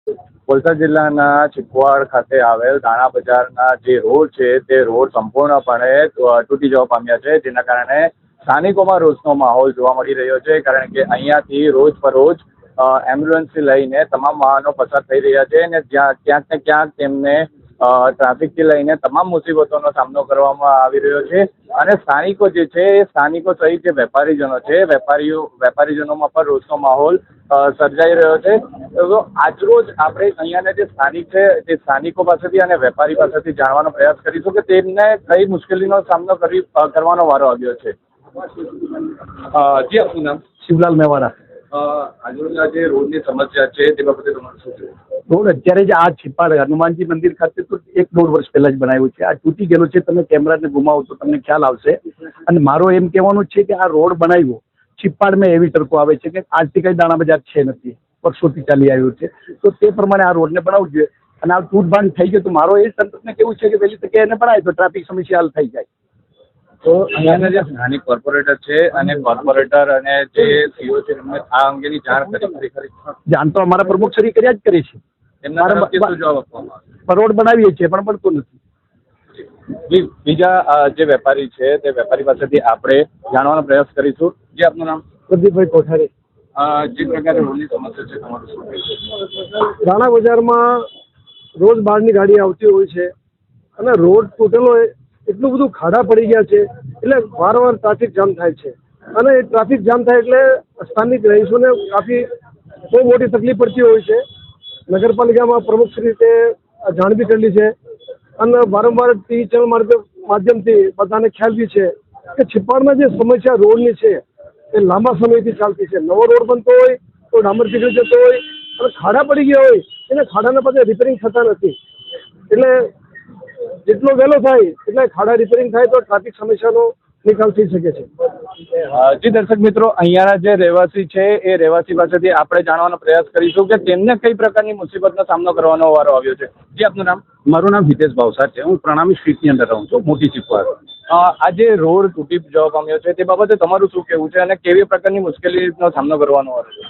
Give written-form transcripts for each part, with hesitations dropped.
વલસાડ જિલ્લાના ચિકવાડ ખાતે આવેલ દાણા બજારના જે રોડ છે તે રોડ સંપૂર્ણપણે તૂટી જવા પામ્યા છે, જેના કારણે સ્થાનિકોમાં રોષનો માહોલ જોવા મળી રહ્યો છે. કારણ કે અહીંયાથી રોજ બરોજ એમ્બ્યુલન્સથી લઈને તમામ વાહનો પસાર થઈ રહ્યા છે અને ક્યાંક ને ક્યાંક તેમને ટ્રાફિકથી લઈને તમામ મુસીબતોનો સામનો કરવામાં આવી રહ્યો છે. અને સ્થાનિકો જે છે એ સ્થાનિકો સહિત જે વેપારીજનો છે વેપારીજનોમાં પણ રોષનો માહોલ સર્જાઈ રહ્યો છે. તો આજરોજ આપણે અહીંયાના જે સ્થાનિક છે તે સ્થાનિકો પાસેથી અને વેપારી પાસેથી જાણવાનો પ્રયાસ કરીશું કે તેમને કઈ મુશ્કેલીનો સામનો કરવાનો વારો આવ્યો છે. જી, આપનું નામ? શિવલાલ મેવાડા. આજરોજ આ જે રોડની સમસ્યા છે તે બાબતે તમારું શું છે? રોડ અત્યારે જ આ છિપાડ હનુમાનજી મંદિર ખાતે તો 1-1.5 વર્ષ પહેલા જ બનાવ્યું છે. આ તૂટી ગયેલો છે. તમે કેમેરાને ઘુમાવો તો તમને ખ્યાલ આવશે. અને મારો એમ કહેવાનું છે કે આ રોડ બનાવ્યો છિપાડમાં એવી તડકો આવે છે કે આજથી કઈ દાણા બજાર છે નથી, વર્ષોથી ચાલી આવ્યું છે. તો તે પ્રમાણે આ રોડને બનાવવું જોઈએ. અને આ તૂટભાન થઈ ગયું તો મારો એ તંત્રને કેવું છે કે વહેલી તકે એને બનાવે તો ટ્રાફિક સમસ્યા હલ થઈ જાય. તો અહીંયાના જે સ્થાનિક કોર્પોરેટર છે અને કોર્પોરેટર અને જે સીઓ છે એમને આ અંગેની જાણ કરી જાણ તો અમારા પ્રમુખ શ્રી કર્યા જ કરે છે. એમના તરફથી શું જવાબ આપવામાં આવે? રોડ બનાવીએ છીએ પણ બનતું નથી. બીજા જે વેપારી છે તે વેપારી પાસેથી આપણે જાણવાનો પ્રયાસ કરીશું. જે આપનું નામ? પ્રદીપભાઈ કોઠારી. જે પ્રકારે રોડની સમસ્યા છે તમારું શું કહેવું? દાણા બજારમાં રોજ બહારની ગાડી આવતી હોય છે અને રોડ તૂટેલો એટલું બધું ખાડા પડી ગયા છે એટલે વારંવાર ટ્રાફિક જામ થાય છે. અને એ ટ્રાફિક જામ થાય એટલે સ્થાનિક રહીશોને કાફી બહુ મોટી તકલીફ પડતી હોય છે. નગરપાલિકામાં પ્રમુખશ્રી રીતે જાણ બી કરેલી છે અને વારંવાર ટીવી ચેનલ માધ્યમથી બધાને ખ્યાલ બી છે કે છિપાડમાં જે સમસ્યા રોડની છે એ લાંબા સમયથી ચાલતી છે. નવો રોડ બનતો હોય તો ડામર પીગળી જતો હોય અને ખાડા પડી ગયા હોય એને ખાડાના પાસે રિપેરિંગ થતા નથી. એટલે જેટલો વહેલો થાય એટલે ખાડા રિપેરિંગ થાય તો ટ્રાફિક સમસ્યાનો નિકાલ થઈ શકે છે. જી દર્શક મિત્રો, અહીંયાના જે રહેવાસી છે એ રહેવાસી પાસેથી આપણે જાણવાનો પ્રયાસ કરીશું કે તેમને કઈ પ્રકારની મુસીબતનો સામનો કરવાનો વારો આવ્યો છે. જી, આપનું નામ? મારું નામ હિતેશ ભાવસાર છે. હું પ્રણામી સ્ટ્રીટની અંદર રહું છું, મોટી ચિકવાડ. આ જે રોડ તૂટી જવા પામ્યો છે તે બાબતે તમારું શું કહેવું છે અને કેવી પ્રકારની મુશ્કેલીનો સામનો કરવાનો વારો છે?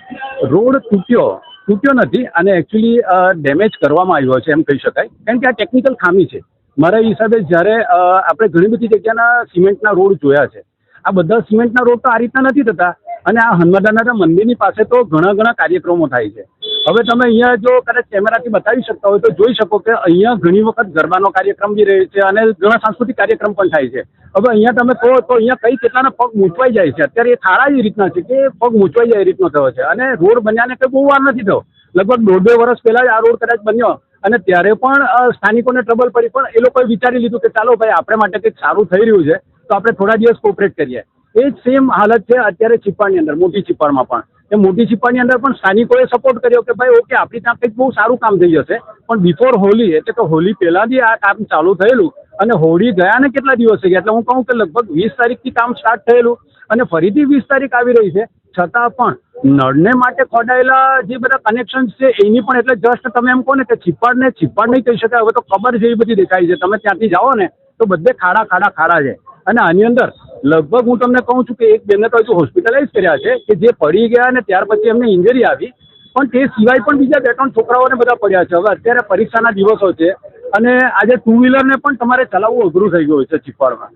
રોડ તૂટ્યો નથી અને એકચ્યુઅલી ડેમેજ કરવામાં આવ્યો છે એમ કહી શકાય. કારણ કે આ ટેકનિકલ ખામી છે. મારા હિસાબે જ્યારે આપણે ઘણી બધી જગ્યાના સિમેન્ટના રોડ જોયા છે, આ બધા સિમેન્ટના રોડ તો આ રીતના નથી થતા. અને આ હનુમાનદાદાના મંદિરની પાસે તો ઘણા કાર્યક્રમો થાય છે. હવે તમે અહીંયા જો કદાચ કેમેરાથી બતાવી શકતા હોય તો જોઈ શકો કે અહીંયા ઘણી વખત ગરબાનો કાર્યક્રમ બી રહે છે અને ઘણા સાંસ્કૃતિક કાર્યક્રમ પણ થાય છે. હવે અહીંયા તમે કહો તો અહીંયા કઈ કેટલાના પગ મૂંચવાઈ જાય છે. અત્યારે એ થાળા એ રીતના છે કે પગ મૂંચવાઈ જાય એ રીતનો થયો છે. અને રોડ બન્યાને કંઈ બહુ વાર નથી થયો. લગભગ 1.5-2 વર્ષ પહેલાં જ આ રોડ કદાચ બન્યો અને ત્યારે પણ સ્થાનિકોને ટ્રબલ પડી. પણ એ લોકોએ વિચારી લીધું કે ચાલો ભાઈ, આપણે માટે કંઈક સારું થઈ રહ્યું છે તો આપણે થોડા દિવસ કોઓપરેટ કરીએ. એ જ સેમ હાલત છે અત્યારે છિપાડની અંદર, મોટી છિપાડમાં પણ. એ મોટી છિપાડની અંદર પણ સ્થાનિકોએ સપોર્ટ કર્યો કે ભાઈ ઓકે, આપણી ત્યાં કંઈક બહુ સારું કામ થઈ જશે. પણ બિફોર હોલી, એટલે કે હોલી પહેલાંથી આ કામ ચાલુ થયેલું અને હોળી ગયા ને કેટલા દિવસ થઈ ગયા. એટલે હું કહું કે લગભગ 20 તારીખથી કામ સ્ટાર્ટ થયેલું અને ફરીથી 20 તારીખ આવી રહી છે. છતાં પણ નળને માટે ખોડાયેલા જે બધા કનેક્શન છે એની પણ, એટલે જસ્ટ તમે એમ કહો ને કે છિપાડ નહીં કહી શકાય. હવે તો ખબર જેવી બધી દેખાય છે. તમે ત્યાંથી જાઓ ને તો બધે ખાડા છે. અને આની અંદર લગભગ હું તમને કહું છું કે એક બેનને તો હજુ હોસ્પિટલાઇઝ કર્યા છે કે જે પડી ગયા અને ત્યાર પછી એમને ઇન્જરી આવી. પણ તે સિવાય પણ બીજા 2-3 છોકરાઓને બધા પડ્યા છે. હવે અત્યારે પરીક્ષાના દિવસો છે અને આજે 2 વ્હીલરને પણ તમારે ચલાવવું અઘરું થઈ ગયું છે છિપાડમાં.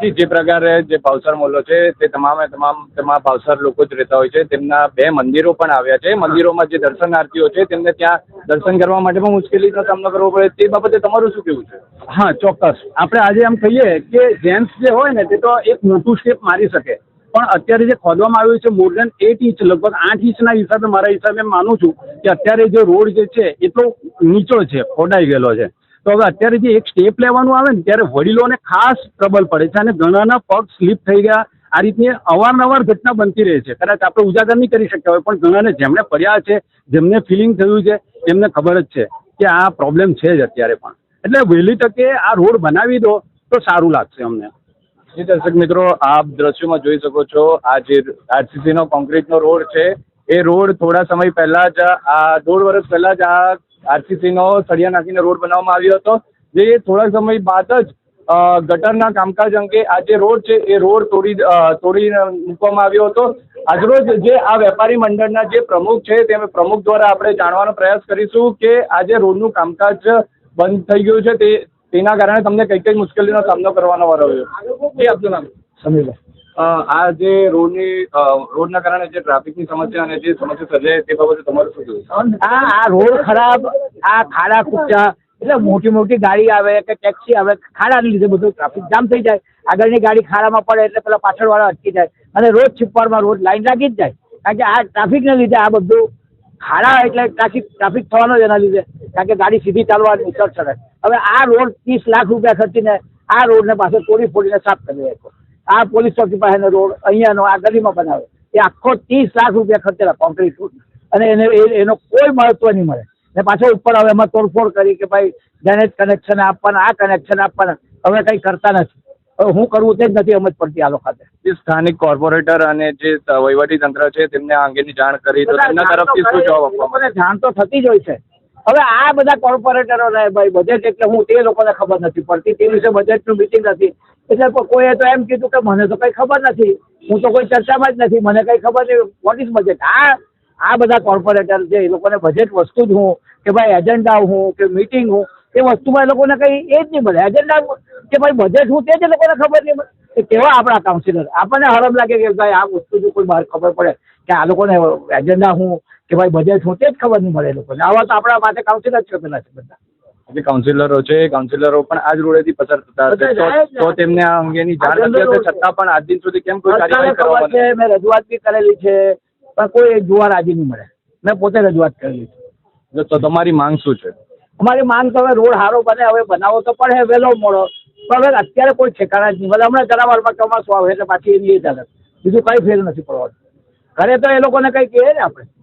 જી, જે પ્રકારે જે ભાવસર મોહલ્લો છે તે તમામ ભાવસર લોકો જ રહેતા હોય છે. તેમના 2 મંદિરો પણ આવ્યા છે. મંદિરોમાં જે દર્શનાર્થીઓ છે તેમને ત્યાં દર્શન કરવા માટે પણ મુશ્કેલીનો સામનો કરવો પડે. તે બાબતે તમારું શું કહેવું છે? હા, ચોક્કસ. આપણે આજે એમ કહીએ કે જેન્ટ્સ જે હોય ને તે તો એક મોટું સ્ટેપ મારી શકે. પણ અત્યારે જે ખોદવામાં આવ્યું છે મોર દેન 8 ઇંચ, લગભગ 8 ઇંચના હિસાબે, મારા હિસાબે માનું છું કે અત્યારે જે રોડ જે છે એટલો નીચો છે, ખોડાઈ ગયેલો છે. તો હવે અત્યારે જે એક સ્ટેપ લેવાનું આવે ને ત્યારે વડીલોને ખાસ ટ્રબલ પડે છે અને ઘણાના પગ સ્લીપ થઈ ગયા. આ રીતની અવારનવાર ઘટના બનતી રહે છે. કદાચ આપણે ઉજાગર નહીં કરી શકતા હોય પણ ઘણાને જેમણે પડ્યા છે, જેમને ફિલિંગ થયું છે, એમને ખબર જ છે કે આ પ્રોબ્લેમ છે જ અત્યારે પણ. એટલે વહેલી તકે આ રોડ બનાવી દો તો સારું લાગશે અમને. જી દર્શક મિત્રો, આપ દ્રશ્યોમાં જોઈ શકો છો આ જે આરસીસીનો કોન્ક્રીટનો રોડ છે એ રોડ થોડા સમય પહેલાં જ, આ 1.5 વર્ષ પહેલાં જ આ આરસીસીનો સળિયા નાખીને રોડ બનાવવામાં આવ્યો હતો. જે થોડા સમય બાદ જ ગટરના કામકાજ અંગે આ જે રોડ છે એ રોડ તોડી મૂકવામાં આવ્યો હતો. આજરોજ જે આ વેપારી મંડળના જે પ્રમુખ છે તે પ્રમુખ દ્વારા આપણે જાણવાનો પ્રયાસ કરીશું કે આ જે રોડનું કામકાજ બંધ થઈ ગયું છે તેના કારણે તમને કઈ કઈ મુશ્કેલીનો સામનો કરવાનો વારો આવ્યો. એ આપનું નામ? સમીરભાઈ. આ જે રોડના કારણે જે ટ્રાફિકની સમસ્યા અને જે સમસ્યા સર્જાય તે બાબતે તમારું શું કહેવું? આ રોડ ખરાબ, આ ખાડા ખૂચા, એટલે મોટી મોટી ગાડી આવે કે ટેક્સી આવે, ખાડાને લીધે બધું ટ્રાફિક જામ થઈ જાય. આગળની ગાડી ખાડામાં પડે એટલે પેલા પાછળવાળા અટકી જાય અને રોજ છીપવાડમાં રોજ લાઈન લાગી જ જાય. કારણ કે આ ટ્રાફિકને લીધે આ બધું ખાડા એટલે ટ્રાફિક થવાનો જ એના લીધે. કારણ કે ગાડી સીધી ચાલવાની સરસરે. હવે આ રોડ 30 લાખ રૂપિયા ખર્ચીને આ રોડને પાછળ તોડી ફોડીને સાફ કરી નાખ્યો. આ પોલીસ ચોકી પાસેનો રોડ અહીંયાનો આ ગલીમાં બનાવે એ આખો 30 લાખ રૂપિયા ખર્ચેલા કોન્ક્રીટ રોડ, અને એનો કોઈ મહત્વ નહીં મળે. ને પાછો ઉપર હવે એમાં તોડફોડ કરી કે ભાઈ ડ્રેનેજ કનેક્શન આપવાના, આ કનેક્શન આપવાના, હવે કંઈ કરતા નથી. હવે હું કરવું તે જ નથી સમજ પડતી આ લોકો. જે સ્થાનિક કોર્પોરેટર અને જે વહીવટી તંત્ર છે તેમને આ અંગેની જાણ કરી તો તેમના તરફથી શું જવાબ આપવામાં? લોકોને જાણ તો થતી જ હોય છે. હવે આ બધા કોર્પોરેટરોને ભાઈ બજેટ એટલે હું તે લોકોને ખબર નથી પડતી. તે દિવસે બજેટનું મિટિંગ હતી એટલે કોઈએ તો એમ કીધું કે મને તો કંઈ ખબર નથી, હું તો કોઈ ચર્ચામાં જ નથી, મને કંઈ ખબર નહીં વોટ ઇઝ બજેટ. આ બધા કોર્પોરેટર છે એ લોકોને બજેટ વસ્તુ જ હું કે ભાઈ એજન્ડા હું કે મીટિંગ હું એ વસ્તુમાં એ લોકોને કંઈ એ જ નહીં મળે. એજન્ડા કે ભાઈ બજેટ હું તે જ એ લોકોને ખબર નહીં મળે. એ કેવા આપણા કાઉન્સિલર? આપણને હરમ લાગે કે ભાઈ આ વસ્તુ જો કોઈ બહાર ખબર પડે કે આ લોકોને એજન્ડા હું કે ભાઈ બજેટ હું તે જ ખબર નહીં મળે એ લોકોને. આવા તો આપણા પાસે કાઉન્સિલર જ પેલા છે બધા. જે કાઉન્સિલરો છે એ કાઉન્સિલરો પણ આ જ રોડેથી પસાર થતા હશે તો તેમને આ અંગેની જાણ નથી હતી, છતાં પણ આજ દિન સુધી કેમ કોઈ કાર્યવાહી કરવામાં નથી? મેં રજૂઆત બી કરેલી છે પણ કોઈ જોવા રાજી નહીં મળે. મેં પોતે રજૂઆત કરેલી છે. તો તમારી માંગ શું છે? અમારી માંગ તો હવે રોડ સારો બને, હવે બનાવો તો પડે વહેલો મોડો, પણ હવે અત્યારે કોઈ ઠેકાણા જ નહીં મળે. હમણાં જરાવારમાં ચોમાસું આવે એટલે પાછી એની એ ચાલે, બીજું કંઈ ફેર નથી પડવાનું. ઘરે તો એ લોકોને કંઈ કહે ને આપણે.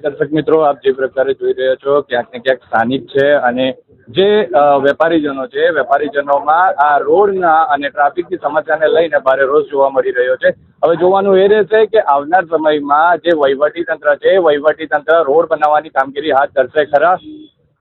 દર્શક મિત્રો, આપ જે પ્રકારે જોઈ રહ્યા છો ક્યાંક ને ક્યાંક સ્થાનિક છે અને જે વેપારીજનો છે વેપારીજનોમાં આ રોડના અને ટ્રાફિકની સમસ્યાને લઈને ભારે રોષ જોવા મળી રહ્યો છે. હવે જોવાનું એ રહેશે કે આવનાર સમયમાં જે વહીવટી તંત્ર છે વહીવટી તંત્ર રોડ બનાવવાની કામગીરી હાથ ધરશે ખરા